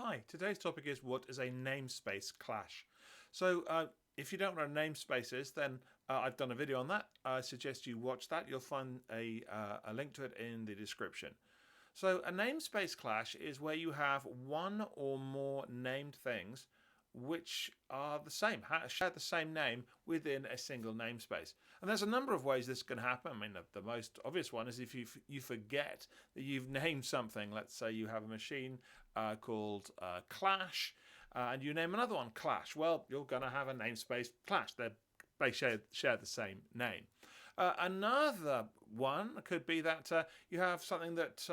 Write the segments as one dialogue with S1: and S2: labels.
S1: Hi, today's topic is what is a namespace clash. So if you don't know what a namespace is, then I've done a video on that. I suggest you watch that. You'll find a link to it in the description. So a namespace clash is where you have one or more named things which are the same, share the same name within a single namespace. And there's a number of ways this can happen. I mean, the most obvious one is if you forget that you've named something. Let's say you have a machine called Clash, and you name another one Clash. Well, you're going to have a namespace Clash. They share the same name. Another one could be that you have something that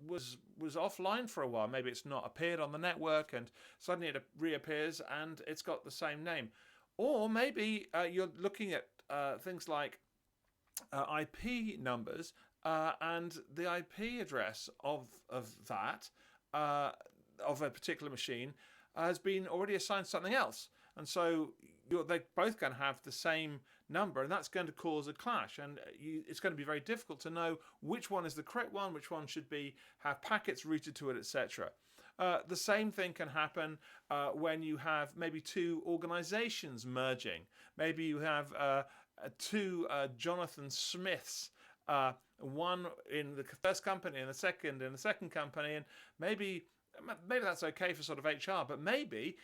S1: was offline for a while. Maybe it's not appeared on the network, and suddenly it reappears, and it's got the same name. Or maybe you're looking at things like IP numbers, and the IP address of that of a particular machine has been already assigned something else, and so they're both going to have the same number, and that's going to cause a clash, and it's going to be very difficult to know which one is the correct one, which one should have packets routed to it, etc. The same thing can happen when you have maybe two organizations merging. Maybe you have two Jonathan Smiths, one in the first company and the second company, and maybe that's okay for sort of HR, but maybe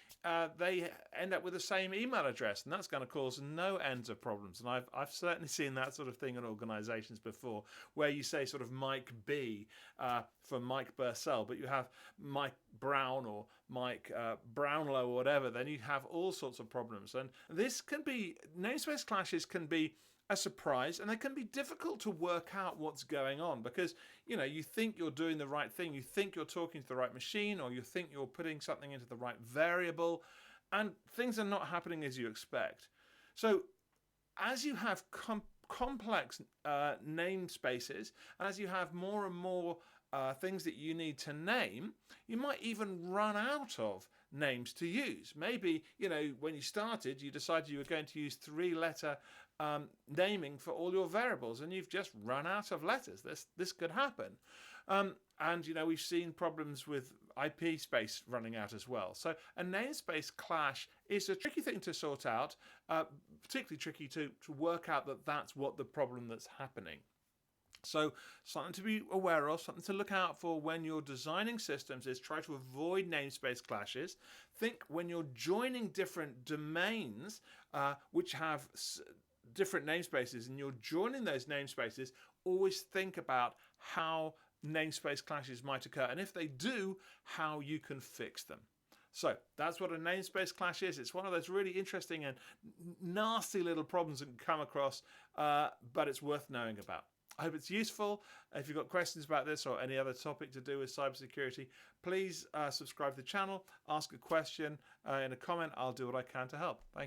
S1: they end up with the same email address, and that's going to cause no ends of problems. And I've certainly seen that sort of thing in organisations before, where you say sort of Mike B for Mike Bursell, but you have Mike Brown or Mike Brownlow or whatever. Then you have all sorts of problems, and this can be namespace clashes can be a surprise, and they can be difficult to work out what's going on, because you think you're doing the right thing, you think you're talking to the right machine, or you think you're putting something into the right variable, and things are not happening as you expect. So as you have complex namespaces, and as you have more and more things that you need to name, you might even run out of names to use. Maybe, when you started, you decided you were going to use 3-letter naming for all your variables, and you've just run out of letters. This could happen. And we've seen problems with IP space running out as well. So a namespace clash is a tricky thing to sort out, particularly tricky to work out that that's what the problem that's happening. So something to be aware of, something to look out for when you're designing systems is try to avoid namespace clashes. Think when you're joining different domains which have different namespaces, and you're joining those namespaces, always think about how namespace clashes might occur, and if they do, how you can fix them. So that's what a namespace clash is. It's one of those really interesting and nasty little problems that can come across, but it's worth knowing about. I hope it's useful. If you've got questions about this or any other topic to do with cybersecurity, please subscribe to the channel, ask a question in a comment. I'll do what I can to help. Thank you.